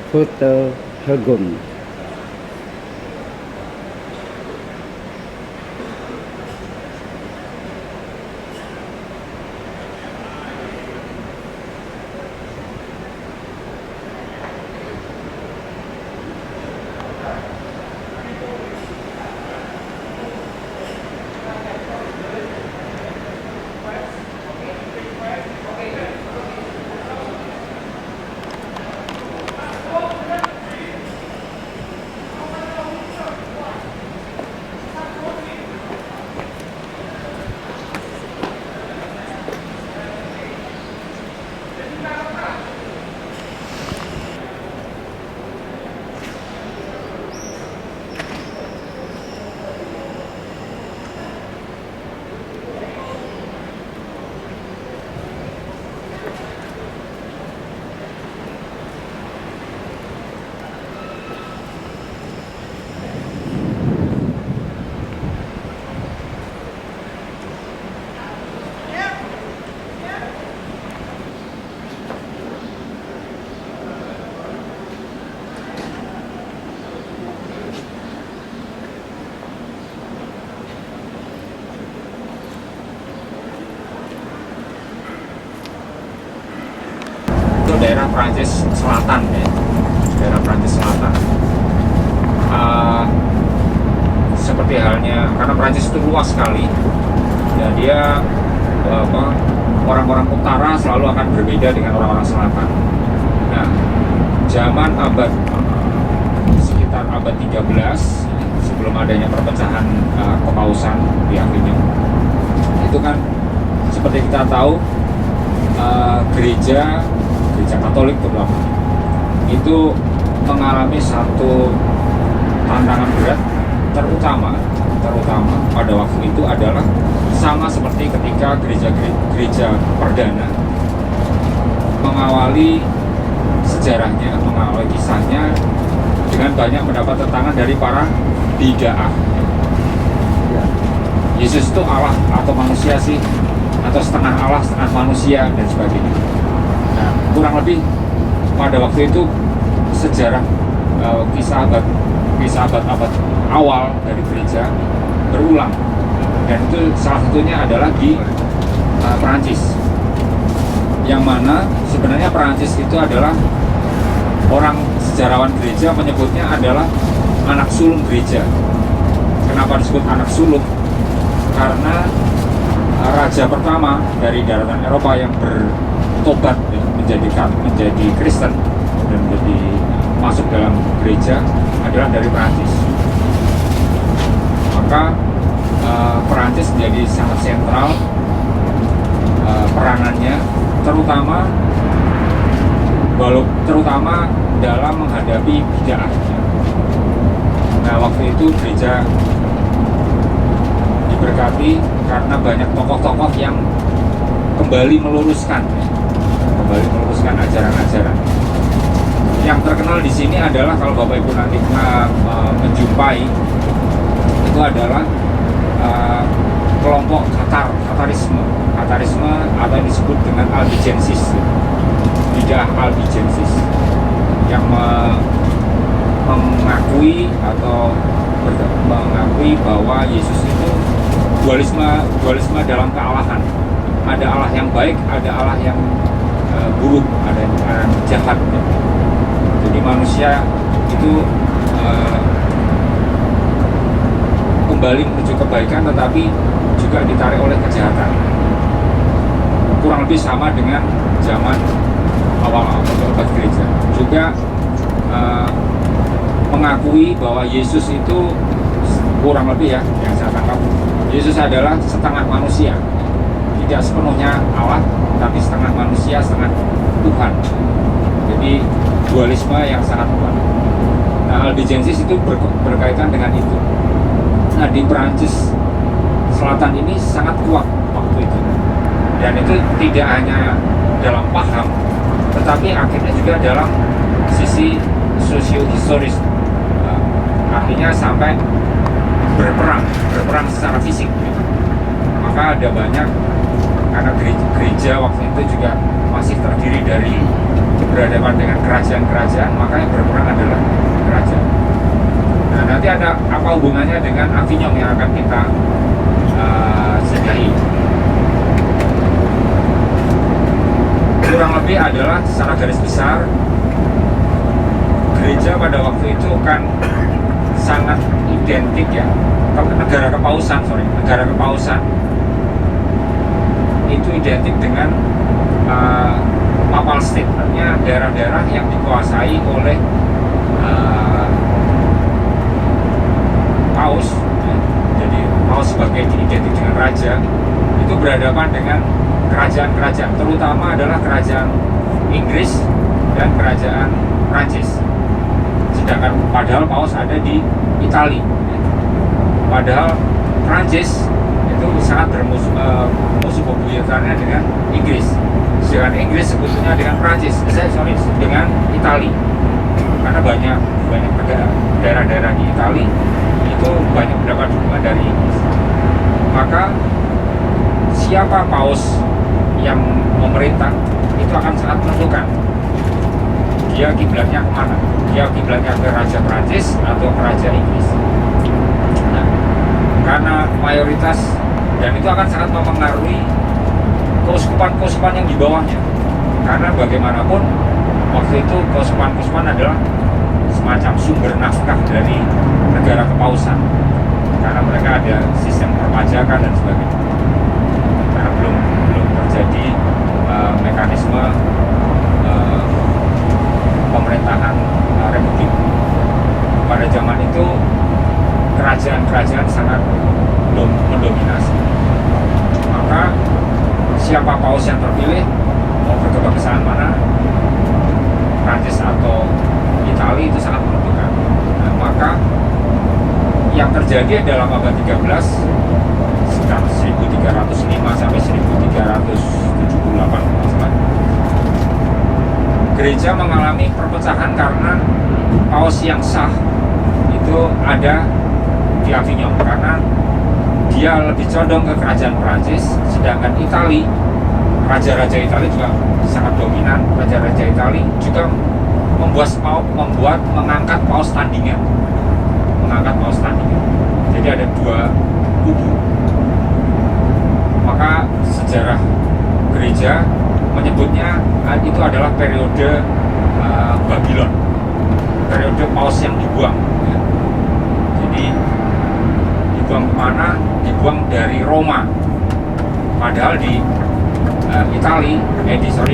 Hotel Helgon. Daerah Prancis Selatan ya, daerah Prancis Selatan. Seperti halnya karena Prancis itu luas sekali, dan dia orang-orang utara selalu akan berbeda dengan orang-orang selatan. Nah, zaman sekitar abad 13 sebelum adanya perpecahan kepausan di Avignon, itu kan seperti kita tahu gereja Katolik terutama itu mengalami satu tantangan berat, terutama pada waktu itu adalah sama seperti ketika gereja perdana mengawali sejarahnya, mengawali kisahnya dengan banyak mendapat tentangan dari para bid'ah. Yesus itu Allah atau manusia sih, atau setengah Allah setengah manusia dan sebagainya. Nah, kurang lebih pada waktu itu sejarah kisah abad awal dari gereja berulang, dan itu salah satunya adalah di Perancis, yang mana sebenarnya Perancis itu adalah orang sejarawan gereja menyebutnya adalah anak sulung gereja. Kenapa disebut anak sulung? Karena raja pertama dari daratan Eropa yang bertobat menjadi Kristen dan masuk dalam gereja adalah dari Perancis. Maka Perancis menjadi sangat sentral peranannya, terutama dalam menghadapi bid'ah. Nah, waktu itu gereja diberkati karena banyak tokoh-tokoh yang kembali meluruskan ajaran-ajaran. Yang terkenal di sini adalah, kalau Bapak Ibu nanti menjumpai, itu adalah kelompok Katarisme atau disebut dengan Albigensis, bid'ah Albigensis, yang mengakui bahwa Yesus itu dualisme dalam kealahan. Ada Allah yang baik, ada Allah yang buruk, ada yang jahat. Jadi manusia itu kembali menuju kebaikan, tetapi juga ditarik oleh kejahatan. Kurang lebih sama dengan zaman awal-awal abad gereja. Juga mengakui bahwa Yesus itu kurang lebih, ya, yang saya tangkap, Yesus adalah setengah manusia, tidak sepenuhnya Allah, tapi setengah manusia, setengah Tuhan. Jadi dualisme yang sangat kuat. Nah, Albigensis itu berkaitan dengan itu. Nah, di Perancis Selatan ini sangat kuat waktu itu, dan itu tidak hanya dalam paham, tetapi akhirnya juga dalam sisi sosiohistoris. Artinya sampai berperang secara fisik. Maka ada banyak, karena gereja waktu itu juga masih terdiri dari berhadapan dengan kerajaan-kerajaan, maka yang berperang adalah kerajaan. Nah, nanti ada apa hubungannya dengan Avignon yang akan kita sedai. Kurang lebih adalah secara garis besar, gereja pada waktu itu kan sangat identik ya, negara kepausan itu identik dengan papal state, artinya daerah-daerah yang dikuasai oleh paus. Jadi paus sebagai identik dengan raja itu berhadapan dengan kerajaan-kerajaan, terutama adalah kerajaan Inggris dan kerajaan Prancis. Sedangkan padahal paus ada di Italia, padahal Prancis itu sangat musuh bebuyutannya dengan Inggris. Sedangkan Inggris sebetulnya dengan Prancis, dengan Italia, karena banyak daerah-daerah di Italia itu banyak mendapat dukungan dari Inggris. Maka siapa paus yang memerintah itu akan sangat menentukan dia kiblatnya kemana, dia kiblatnya ke Raja Prancis atau ke Raja Inggris. Nah, karena mayoritas, dan itu akan sangat mempengaruhi keuskupan-keuskupan yang di bawahnya, karena bagaimanapun waktu itu keuskupan-keuskupan adalah semacam sumber nafkah dari negara kepausan, karena mereka ada sistem perpajakan dan sebagainya, karena belum terjadi mekanisme pemerintahan republik. Pada zaman itu kerajaan-kerajaan sangat mendominasi, maka siapa paus yang terpilih, mau berkebangsaan mana, Prancis atau Italia, itu sangat menentukan. Nah, maka yang terjadi dalam abad 13 sekitar 1305 sampai 1378, gereja mengalami perpecahan karena paus yang sah itu ada di Avignon, karena dia lebih condong ke kerajaan Prancis, sedangkan Italia, raja-raja Italia juga sangat dominan. Raja-raja Italia juga mengangkat paus tandingan, jadi ada dua kubu. Maka sejarah gereja menyebutnya itu adalah periode Babylon, periode paus yang dibuang ya. Jadi dibuang kemana? Dibuang dari Roma, padahal di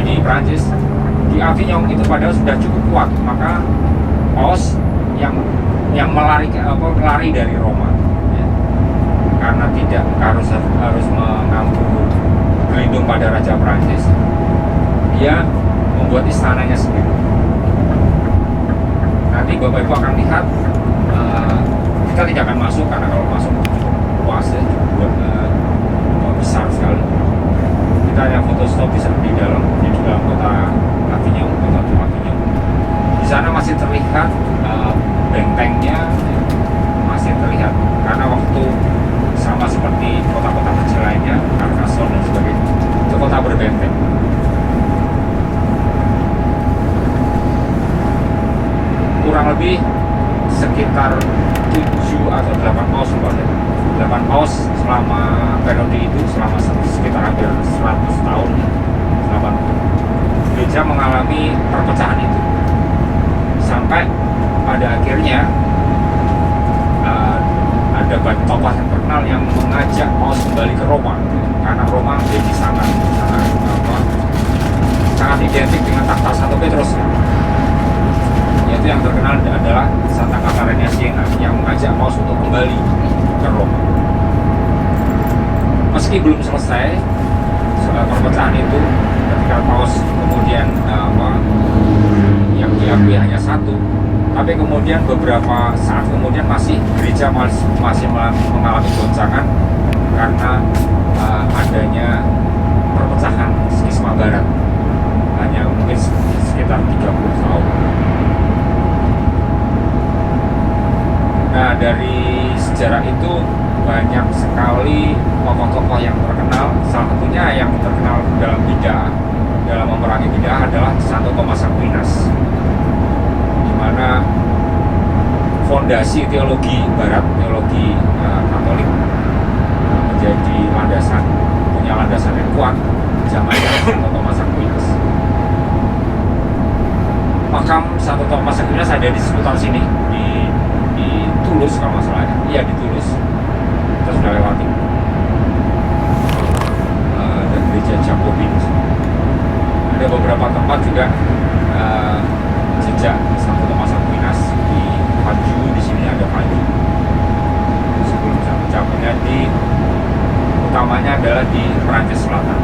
di Prancis, di Avignon itu padahal sudah cukup kuat. Maka paus yang lari dari Roma ya. Karena tidak harus mengambil berlindung pada Raja Prancis, dia membuat istananya sendiri. Nanti Bapak Ibu akan lihat, kita tidak akan masuk karena kalau masuk cukup luas ya, cukup besar sekali. Kita hanya foto stop di dalam kota Avignon, Di sana masih terlihat bentengnya, masih terlihat, karena waktu sama seperti kota-kota kecil lainnya, Carcassonne dan sebagainya, itu kota berbenteng. Kurang lebih sekitar 7 atau 8 paus, 8 paus selama periode itu, selama sekitar hampir 100 tahun, 80. Gereja mengalami perpecahan itu sampai pada akhirnya ada tokoh yang terkenal yang mengajak paus kembali ke Roma, karena Roma menjadi sangat identik dengan takhta Santo Petrus. Yaitu yang terkenal adalah Santa Catarina Siena yang mengajak paus untuk kembali ke Roma. Meski belum selesai perpecahan itu, ketika paus kemudian yang diakui hanya satu, tapi kemudian beberapa saat kemudian gereja masih mengalami goncangan karena adanya perpecahan skisma barat, hanya mungkin sekitar 30 tahun. Nah, dari sejarah itu banyak sekali tokoh-tokoh yang terkenal. Salah satunya yang terkenal dalam bidang dalam memerangi bid'ah adalah Santo Thomas Aquinas, di mana fondasi teologi Barat, teologi Katolik menjadi punya landasan yang kuat zaman Santo Thomas Aquinas. Makam Santo Thomas Aquinas ada di sekitar sini, di Tulus kalau nggak salah. Iya, di Tulus. Kita sudah lewati. Dan gereja Jacobi. Ada beberapa tempat juga jejak Santo Thomas Aquinas di Paju. Di sini ada Paju. Sebelum Jacobi, di utamanya adalah di Perancis Selatan.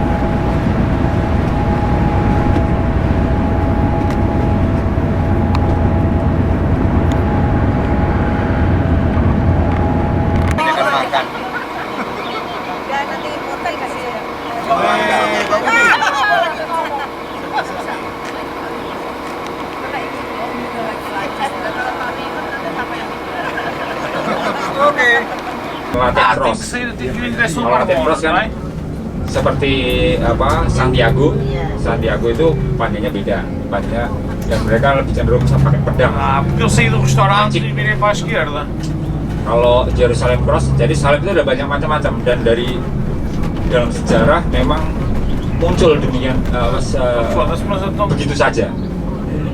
Tem que sair, tem que vir desse lugar Latin Cross kan seperti apa Santiago. Santiago itu panjangnya beda, panjangnya, dan mereka lebih cenderung pakai pedang. Porque eu saí do restaurante e virei para a esquerda. Kalau Jerusalem Cross, jadi salib itu ada banyak macam-macam, dan dari dalam sejarah memang muncul demikian Foda-se, mas então. begitu saja.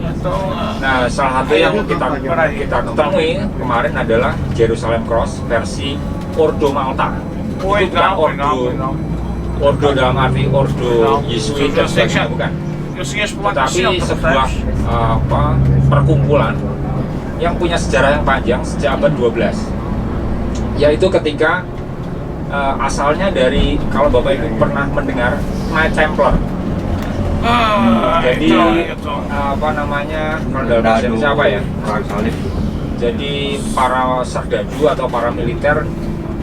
Então. Nah, salah satu yang kita ketemui kemarin adalah Jerusalem Cross versi Ordo Malta. Itu bukan Ordo dalam arti Ordo Yesuit dan sebagainya, bukan. Eu segui as placas Tetapi sempre, sebuah percebes? perkumpulan yang punya sejarah yang panjang sejak abad 12, yaitu ketika asalnya dari, kalau Bapak Ibu pernah mendengar Knight Templar. Jadi apa namanya, kalau dalam bahasa Indonesia apa ya? Perang salib. Jadi para serdadu atau para militer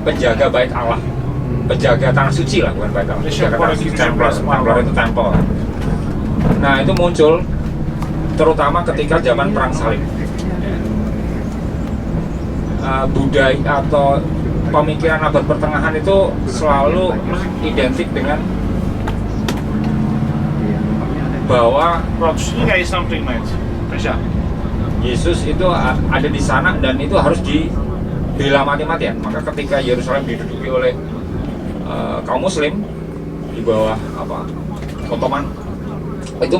penjaga bait Allah, penjaga tanah suci lah, bukan bait Allah. Penjaga tanah suci, Templar itu tempel. Nah, itu muncul terutama ketika zaman perang salib. Budaya atau pemikiran abad pertengahan itu selalu identik dengan bahwa Pronto, liga isso não tem mais. Já. Yesus itu ada di sana dan itu harus dibela mati-matian. Maka ketika Yerusalem diduduki oleh kaum Muslim di bawah Ottoman, itu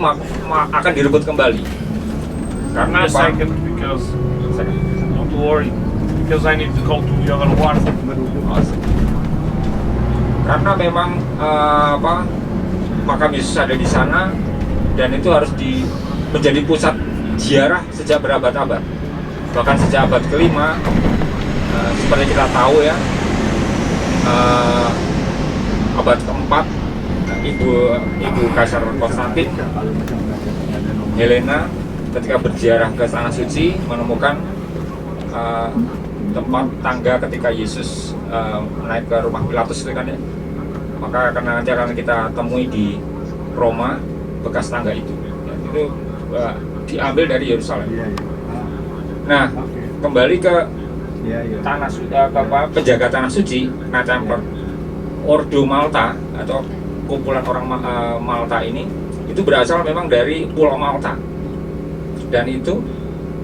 akan direbut kembali. Karena Second, because don't worry, because I need to go to the other one. Karena memang makam Yesus ada di sana, dan itu harus menjadi pusat ziarah sejak berabad-abad, bahkan sejak abad kelima. Seperti kita tahu ya, abad keempat, ibu Kaisar Konstantin, Helena, ketika berziarah ke tanah suci menemukan tempat tangga ketika Yesus naik ke rumah Pilatus itu kan ya. Maka nanti akan kita temui di Roma bekas tangga itu. Itu diambil dari Yerusalem. Nah, kembali ke tanah penjaga tanah suci, Templar Ordo Malta atau kumpulan orang Malta ini, itu berasal memang dari Pulau Malta, dan itu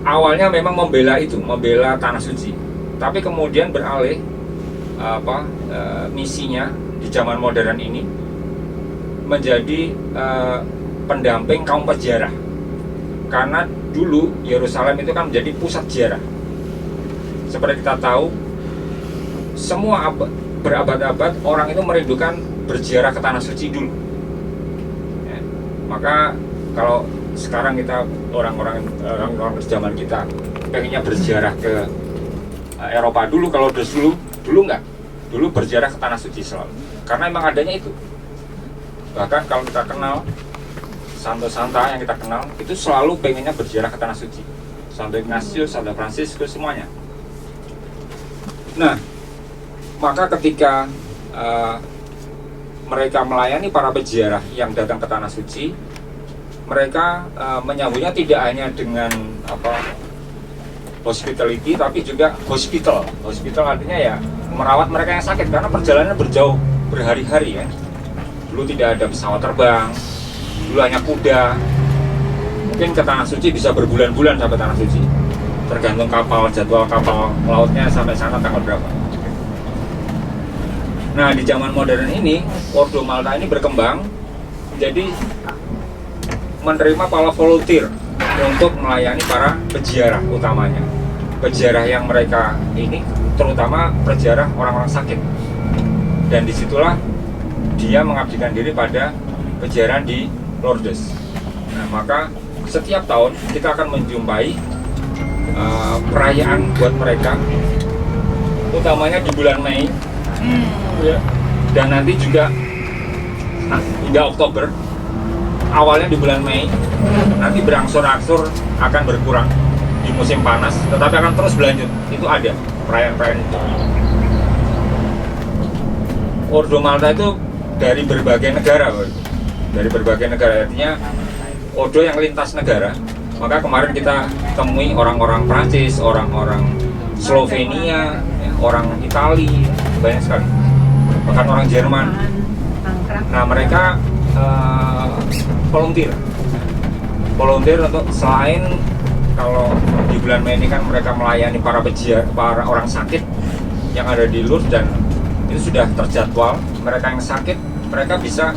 awalnya memang membela tanah suci, tapi kemudian beralih misinya di zaman modern ini menjadi pendamping kaum peziarah. Karena dulu Yerusalem itu kan menjadi pusat ziarah. Seperti kita tahu, semua berabad-abad orang itu merindukan berziarah ke tanah suci dulu. Ya. Maka kalau sekarang kita orang-orang zaman kita pengennya berziarah ke Eropa dulu, kalau dulu enggak. Dulu berziarah ke tanah suci selalu. Karena emang adanya itu. Bahkan kalau kita kenal Santo-Santa yang kita kenal, itu selalu pengennya berziarah ke tanah suci. Santo Ignatius, Santo Fransiskus, semuanya. Nah, maka ketika mereka melayani para peziarah yang datang ke tanah suci, mereka menyambutnya tidak hanya dengan hospitality, tapi juga hospital. Hospital artinya ya merawat mereka yang sakit, karena perjalanan berjauh berhari-hari ya. Dulu tidak ada pesawat terbang, dulu hanya kuda. Mungkin ke Tanah Suci bisa berbulan-bulan sampai Tanah Suci, tergantung kapal, jadwal kapal lautnya sampai sana tanggal berapa. Nah, di zaman modern ini Ordo Malta ini berkembang jadi menerima para volunteer untuk melayani para peziarah, utamanya peziarah yang mereka ini terutama peziarah orang-orang sakit, dan disitulah dia mengabdikan diri pada peziarahan di Lourdes. Nah, maka setiap tahun kita akan menjumpai perayaan buat mereka, utamanya di bulan Mei, ya. Dan nanti juga hingga Oktober. Awalnya di bulan Mei, nanti berangsur-angsur akan berkurang di musim panas, tetapi akan terus berlanjut. Itu ada perayaan-perayaan itu. Ordo Malta itu dari berbagai negara, dari berbagai negara, artinya Ordo yang lintas negara. Maka kemarin kita temui orang-orang Prancis, orang-orang Slovenia, ya, orang Itali, banyak sekali, bahkan orang Jerman. Nah, mereka volunteer untuk, selain kalau di bulan Mei ini kan mereka melayani para peziarah, para orang sakit yang ada di Lourdes, dan itu sudah terjadwal. Mereka yang sakit, mereka bisa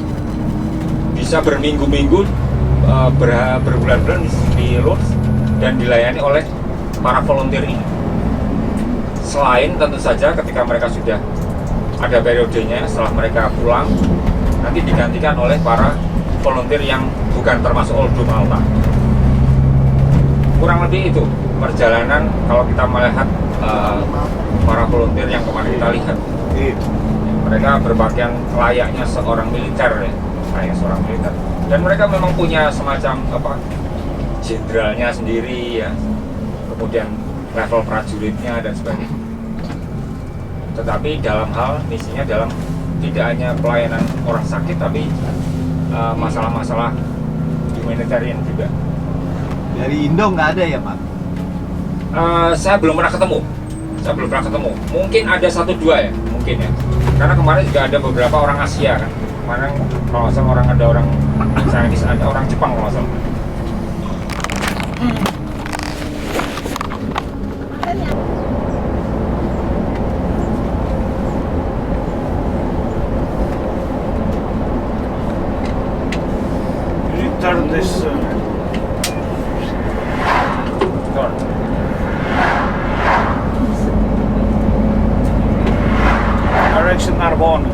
berminggu-minggu, berbulan-bulan di Lourdes dan dilayani oleh para volunteer ini. Selain tentu saja ketika mereka sudah ada periodenya, setelah mereka pulang nanti digantikan oleh para volunteer yang bukan termasuk Ordo Malta. Kurang lebih itu perjalanan kalau kita melihat para volunteer yang kemarin kita lihat. Mereka berpakaian layaknya seorang militer, ya, kayak seorang militer. Dan mereka memang punya semacam jenderalnya sendiri, ya, kemudian level prajuritnya dan sebagainya. Tetapi dalam hal misinya dalam tidak hanya pelayanan orang sakit, tapi masalah-masalah humanitarian juga. Dari Indo nggak ada ya, Pak? Saya belum pernah ketemu. Mungkin ada 1-2 ya, mungkin ya. Karena kemarin juga ada beberapa orang Asia kan. Kemarin kalau nggak salah ada orang Chinese, ada orang Jepang kalau nggak salah. Turn this turn. Direction Narbonne.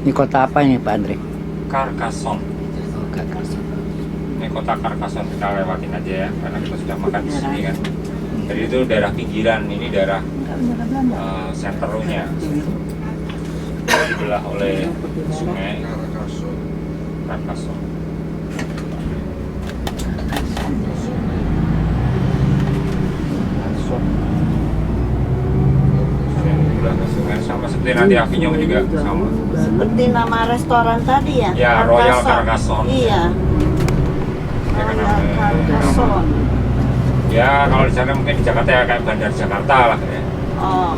Ini kota apa ini Pak Andre? Carcassonne. Oh, Carcassonne. Ini kota Carcassonne, kita lewatin aja ya, karena kita sudah makan di sini kan. Jadi itu daerah pinggiran, ini daerah senternya, dibelah oleh sungai Carcassonne. Sama seperti nanti Avignon juga sama. Seperti nama restoran tadi ya? Ya, Royal Carcassonne. Iya. Royal Carcassonne. Ya, kalau di sana mungkin di Jakarta ya kayak Bandar Jakarta lah ya. Oh.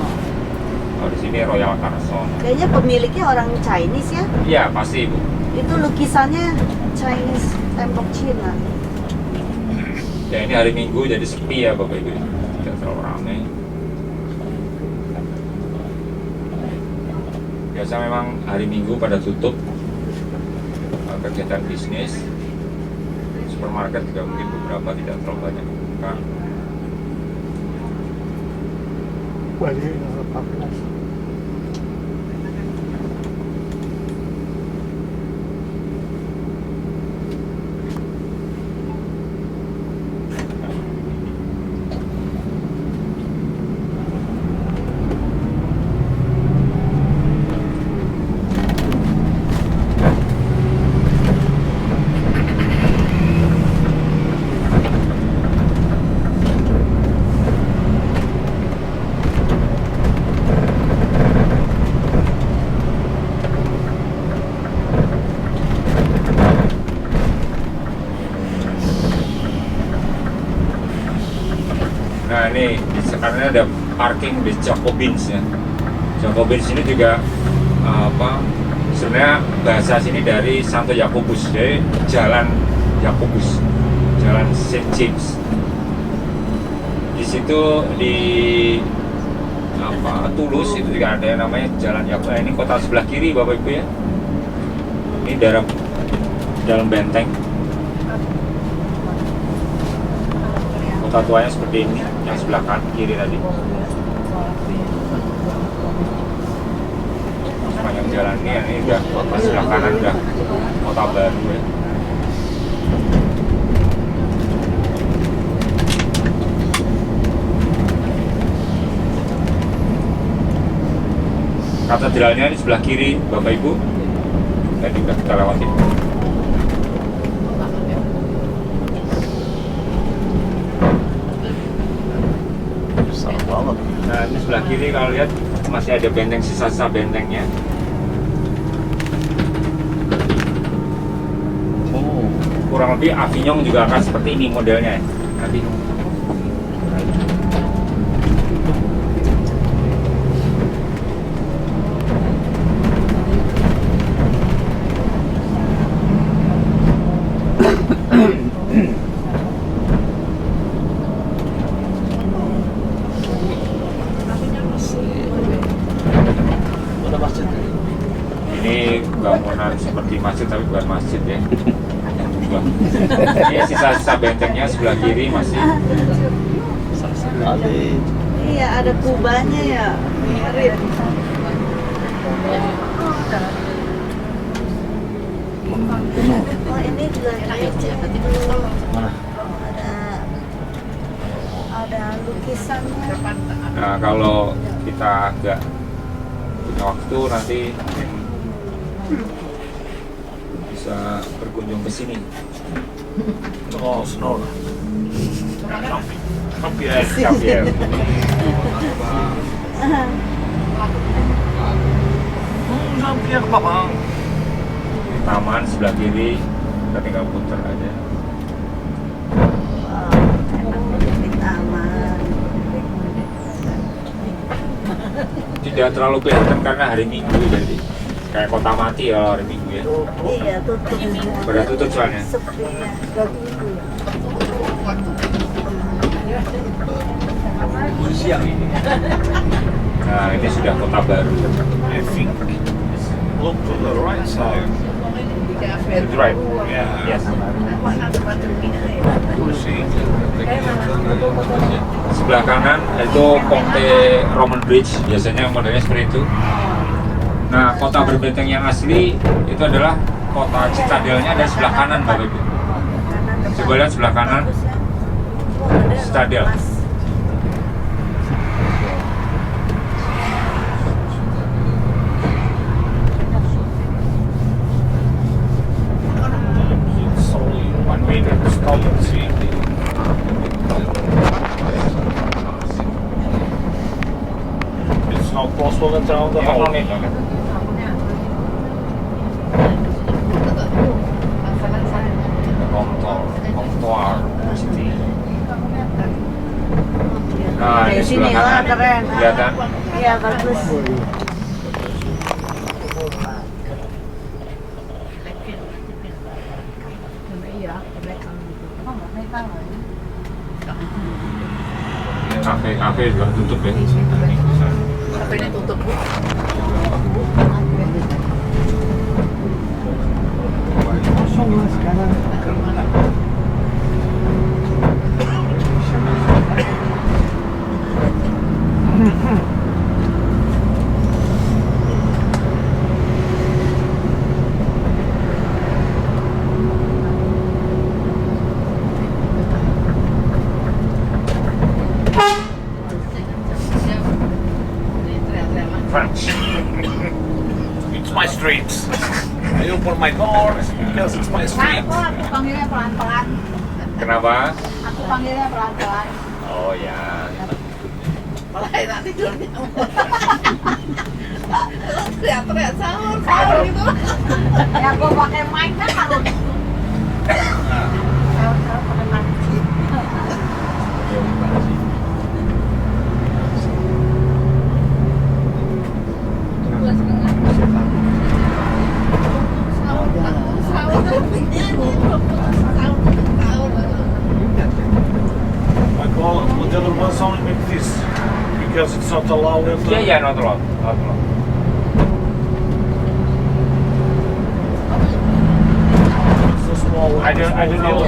Kalau di sini Royal Carcassonne. Kayaknya pemiliknya orang Chinese ya? Iya, pasti Ibu. Itu lukisannya Chinese, tembok Cina. Ya, ini hari Minggu jadi sepi ya Bapak Ibu. Tidak terlalu ramai. Biasa memang hari Minggu pada tutup kegiatan bisnis. Supermarket juga mungkin beberapa, tidak terlalu banyak buka. Nah ini sekarang ada parking di Jacobins ya. Jacobins ini juga sebenarnya bahasa sini dari Santo Yakobus, dari Jalan Yakobus, Jalan Saint James. Di situ di Toulouse itu juga ada yang namanya Jalan Yakobus. Ini kota sebelah kiri Bapak Ibu ya. Ini dalam benteng. Kota tuanya seperti ini, yang sebelah kanan kiri tadi. Sepanjang jalan ini udah kota sebelah kanan udah kota baru ya. Katedralnya di sebelah kiri Bapak Ibu. Tadi udah kita lewati. Nah ini sebelah kiri kalau lihat masih ada benteng, sisa-sisa bentengnya. Kurang lebih Avignon juga akan seperti ini modelnya ya. Avignon. Ini bangunan seperti masjid tapi bukan masjid ya. Ini sisa-sisa bentengnya sebelah kiri masih. Iya, ada kubahnya ya. Mirip. Oh, ini juga Mana? ada lukisannya. Nah kalau kita agak punya waktu nanti mungkin bisa berkunjung ke sini. Oh, snow. Yes, Javier. Jean-Pierre Papa. Taman sebelah kiri, kita tinggal putar aja. Wow, enak di taman. Tidak terlalu kelihatan karena hari Minggu jadi kayak kota mati ya hari Minggu ya. Iya, tutup semua. Pada tutup soalnya. Sepi ya. Siang ini. Nah ini sudah kota baru. I think. Look to the right side. That's right. Yeah. Yes. You see. Sebelah kanan itu Ponte Roman Bridge, biasanya modelnya seperti itu. Nah kota berbenteng yang asli itu adalah kota Citadelnya dan sebelah kanan Bapak Ibu. Coba lihat sebelah kanan Citadel. It's only 1 minute to stop and see. It's not possible to turn the whole. Comptoir City. Nah ini Dari sini, sebelah wah kanan keren. kelihatan. Iya, bagus. Kafe juga tutup ya. Kafenya tutup, Bu. French. It's my street. I open my door because it's my street. Aku panggilnya pelan-pelan. Kenapa? Aku panggilnya pelan-pelan. Oh ya. Malah nanti tidurnya. Teriak-teriak sahur, sahur gitu. Ya aku pakai mic kan kalau sahur pakai mic. only make this because it's not allowed. Yeah, not allowed. Not allowed. It's so small. I don't know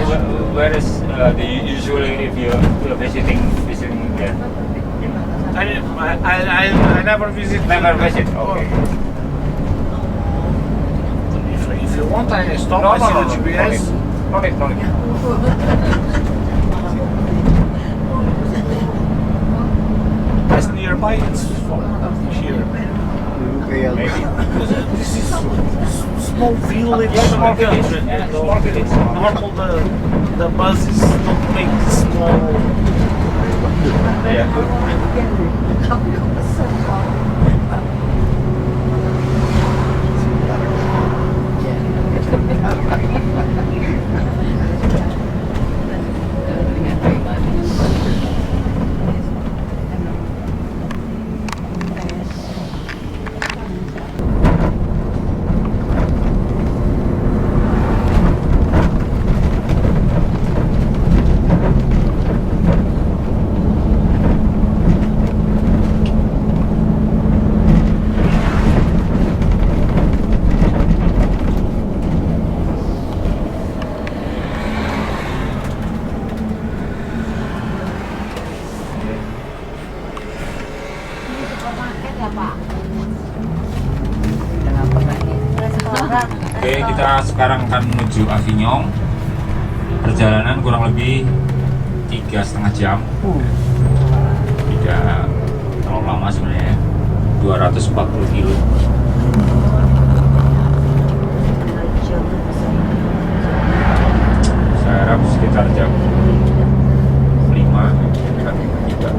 where is usually if you're visiting there. I never visit. Never visit. Okay. If you want, I stop. No, I see no, the no, GPS. no need. It's nearby. It's from here. Maybe. This is small village. Yeah, small like village. that, Yeah, you know. small village. Normal the buses don't make small. Yeah. Oke, kita sekarang akan menuju Avignon. Perjalanan kurang lebih 3,5 jam. Tidak terlalu lama sebenarnya. 240 kilo. Saya harap sekitar jam 5 kita tiba.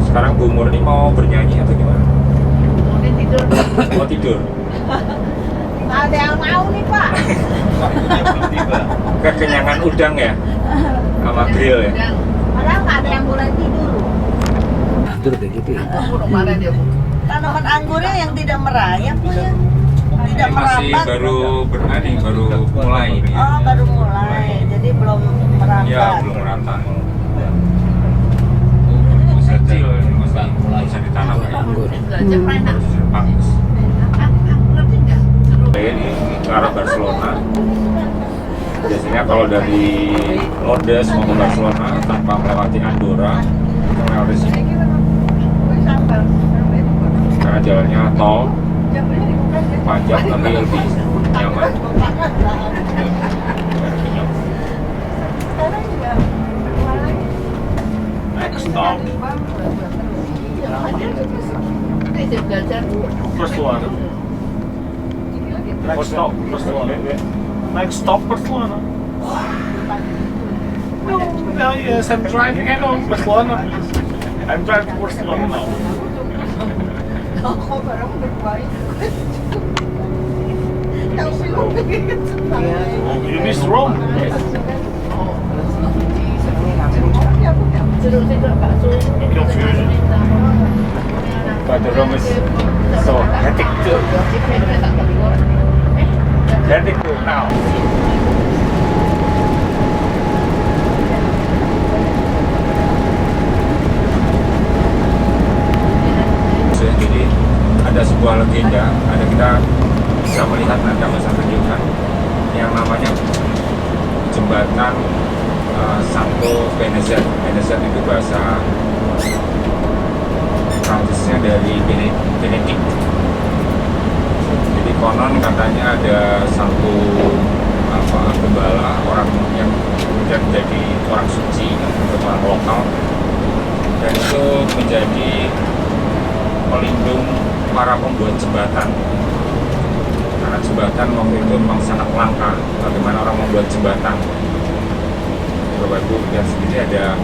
Sekarang Bu Murni mau bernyanyi atau gimana? Mau tidur. Mau tidur? Ada yang mau nih Pak. Kekenyangan udang ya? Sama grill ya? Padahal nggak ada yang boleh tidur. Tidur kayak gitu ya. Udah marah dia. Tanaman anggurnya yang tidak merayap punya. Tidak Ini masih merambat. baru baru mulai ini ya? Oh, baru mulai. Jadi belum merambat. Ya, belum merata. Masih kecil, masih bisa ditanam ya. Gajah enak. Bagus. Ngerti nggak? Ini ke arah Barcelona. Biasanya kalau dari Lourdes mau ke Barcelona tanpa melewati Andorra, melewati sini. Karena jalannya tol, panjang tapi lebih nyaman. Next stop. Barcelona. Next stop, Barcelona. Next stop, Barcelona. No, yes, I'm driving. I know Barcelona. I'm driving to Barcelona now. Oh, you missed Rome. Confusion. But the room is so hectic too. Hectic too now. Jadi ada sebuah legenda, ada kita bisa melihat nanti akan saya tunjukkan yang namanya jembatan Santo Benezet. Benezet itu bahasa Prancisnya dari Benedict. Jadi konon katanya ada satu gembala orang yang kemudian menjadi orang suci untuk orang lokal, dan itu menjadi pelindung para pembuat jembatan. Karena jembatan waktu itu memang sangat langka, bagaimana orang membuat jembatan. Bapak Ibu lihat sendiri ada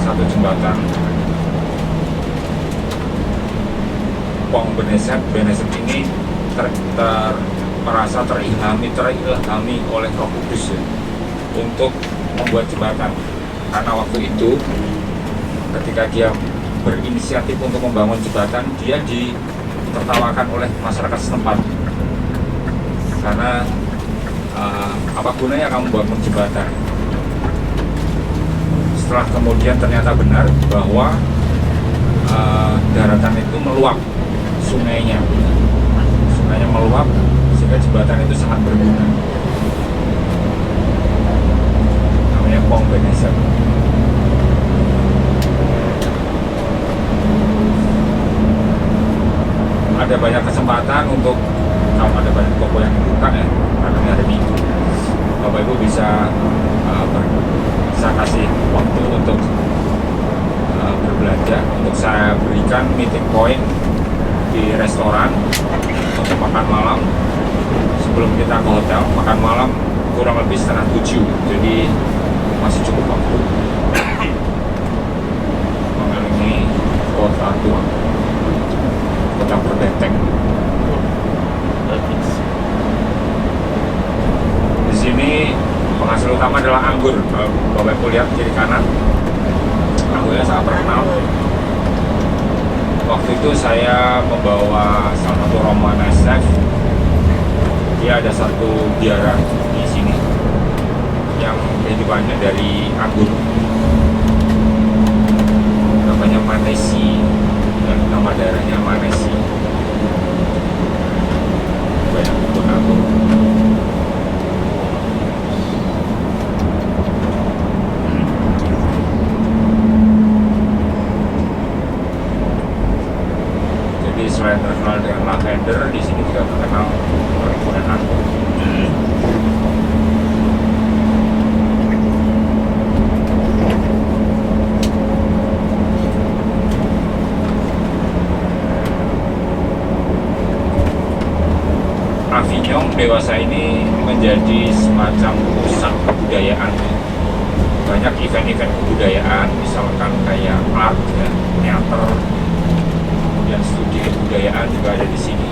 satu jembatan Pont Benezet. Benezet ini merasa terilhami oleh Roh Kudus ya, untuk membuat jembatan. Karena waktu itu ketika dia berinisiatif untuk membangun jembatan, dia ditertawakan oleh masyarakat setempat. Karena apa gunanya kamu bangun jembatan? setelah kemudian ternyata benar bahwa daratan itu meluap, sungainya meluap sehingga jembatan itu sangat berguna, namanya Pong Beneser. Ada banyak kesempatan untuk, kalau ada banyak toko yang dibuka ya, karena ini hari Minggu, Bapak Ibu bisa kasih waktu untuk berbelanja. Untuk saya berikan meeting point di restoran untuk makan malam. Sebelum kita ke hotel, makan malam kurang lebih 6:30, jadi masih cukup waktu mengelilingi kota tua, kota berbenteng. Di sini penghasil utama adalah anggur. Kalau Bapak Ibu lihat kiri kanan, anggurnya sangat terkenal. Waktu itu saya membawa salah satu rombongan chef. Dia ada satu biara di sini yang kehidupannya dari anggur, namanya Manesi, dan nama daerahnya Manesi. Banyak kebun anggur. Jadi selain terkenal dengan lavender, di sini juga terkenal perkebunan anggur. Avignon dewasa ini menjadi semacam pusat kebudayaan. Banyak event-event kebudayaan, misalkan kayak art, ya, teater, kemudian studi kebudayaan juga ada di sini.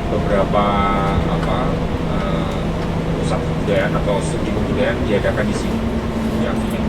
Beberapa pusat kebudayaan atau studi kebudayaan diadakan di sini, di Avignon.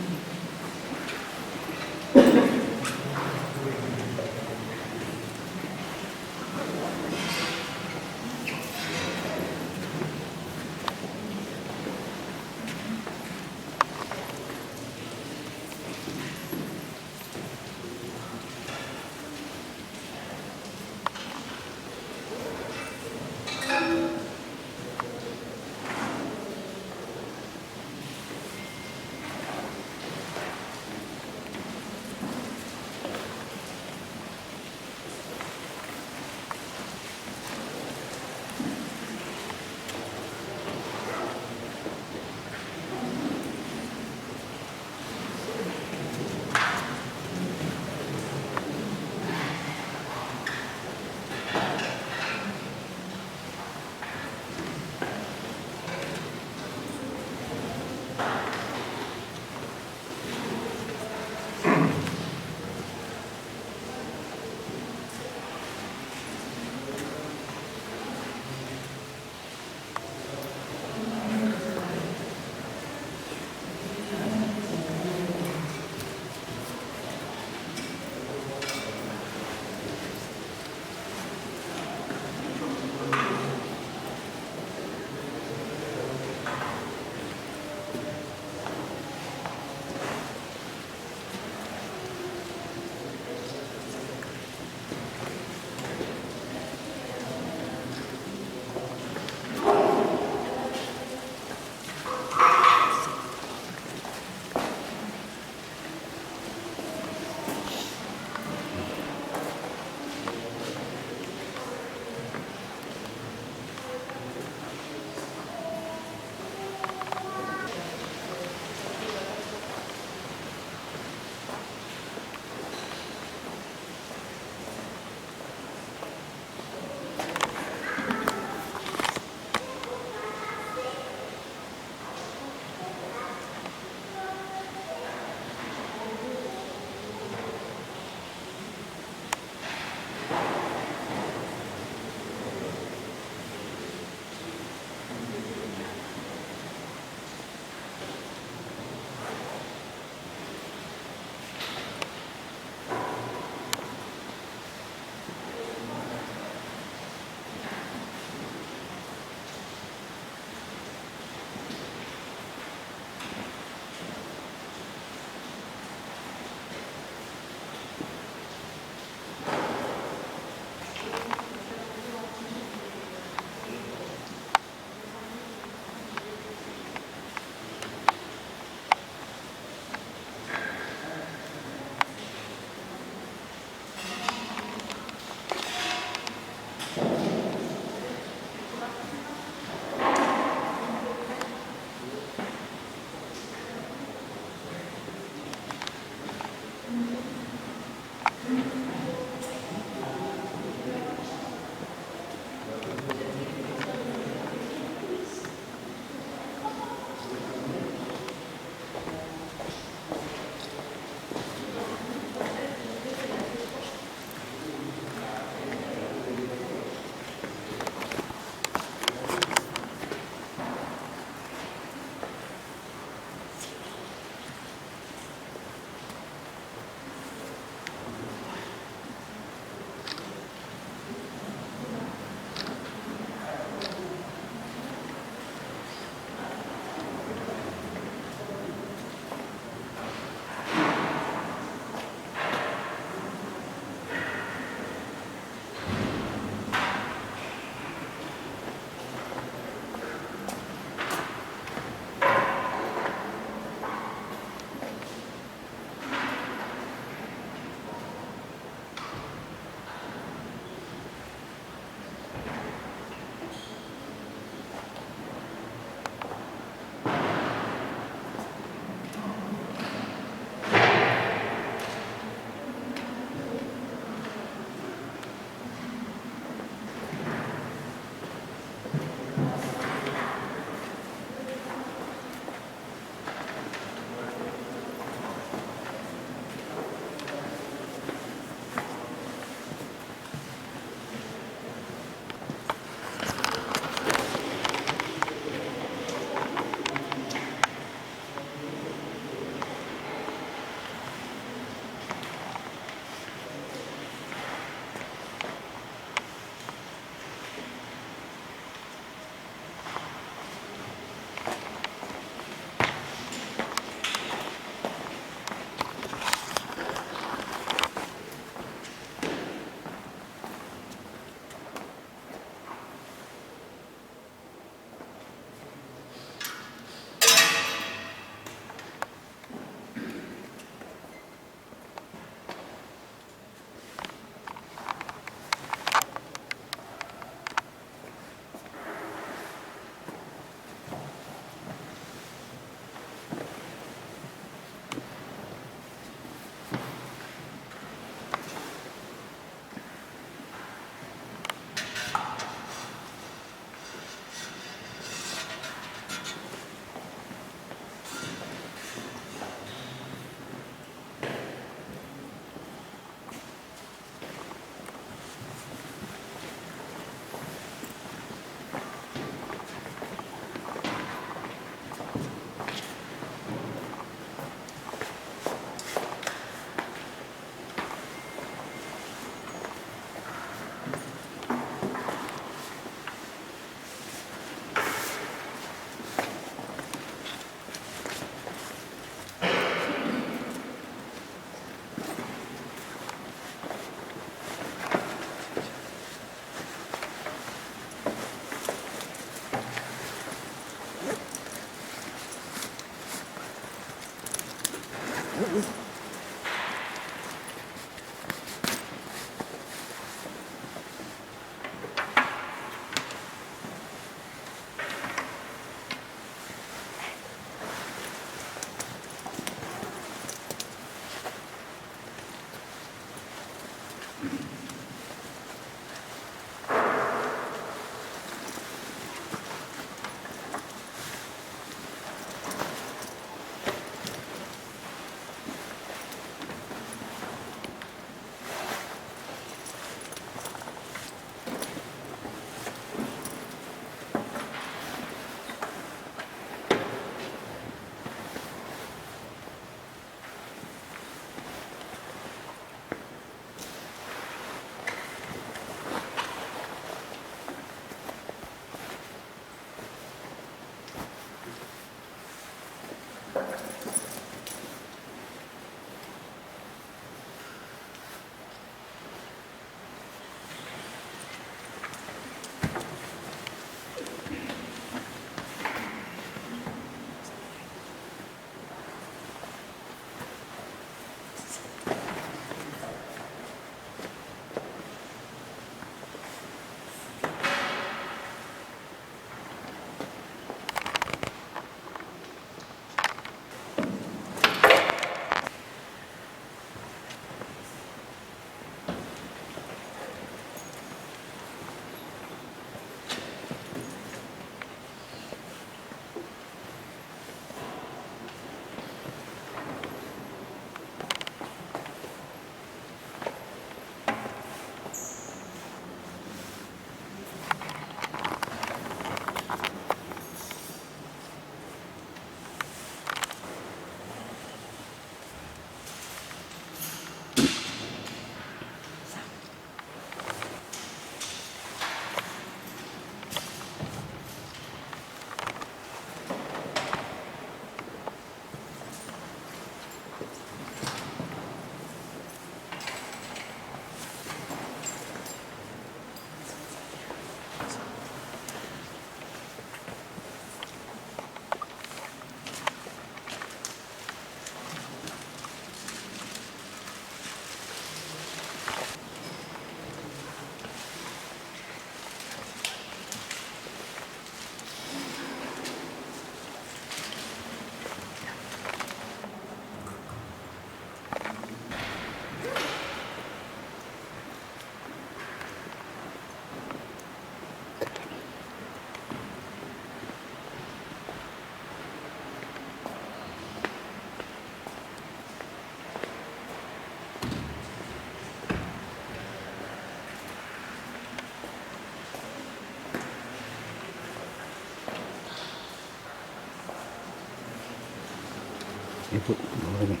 Ibu, boleh nih.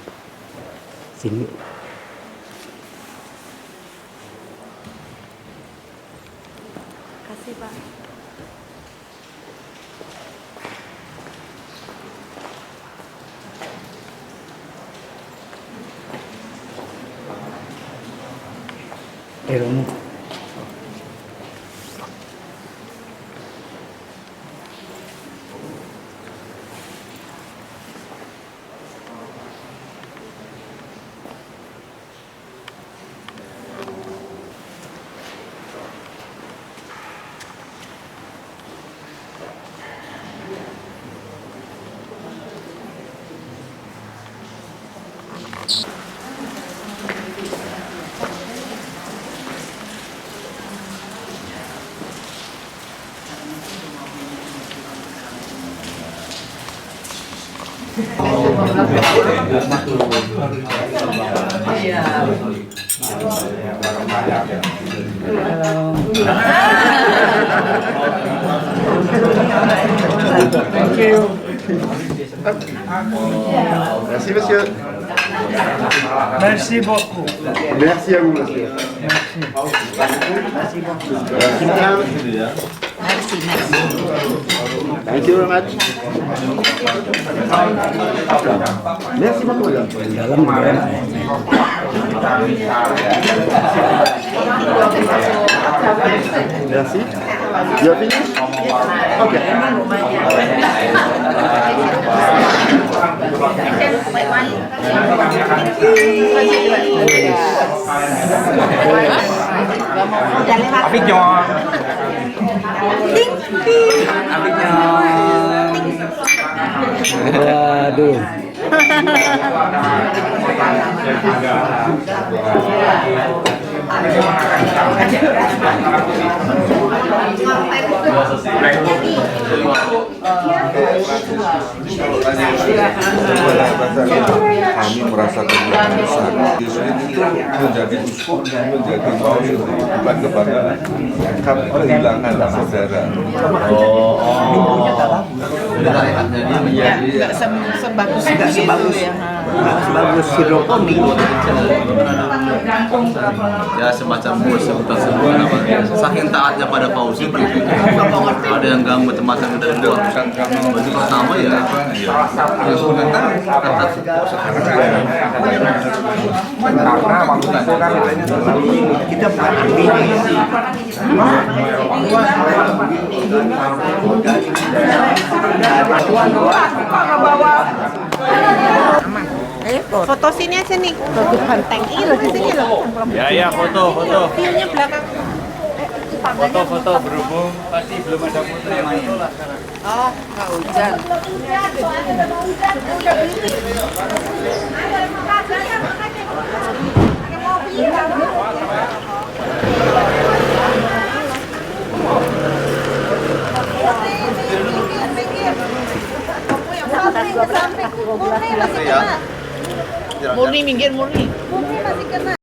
Sini. Kasih Pak. Romo. Thank you. Merci monsieur. Merci beaucoup. Merci à vous monsieur. Merci beaucoup. Merci madame. Merci, merci. Thank you very much. Merci beaucoup madame. Dalam kemarin. Merci. You are finished? Okay. Apik nyong. Apik nyong. Waduh. Kami merasa kebanggaan besar. Yesus itu menjadi uskup, menjadi paus itu bukan kebanggaan, kehilangan saudara. Nggak sebagus ya. Sebagus hidroponik. Ya semacam bos tersebut saking taatnya pada paus itu ada yang ganggu macam-macam dari luar. Baju pertama ya Karena waktu itu kan Kita pakai ini. Foto sini aja nih. Bagus banteng. Ini loh di sini loh. Ya, foto. View-nya belakang. Foto berhubung pasti belum ada foto yang main. Oh, Kak Hujan. Murni minggir, Murni. Murni masih kena.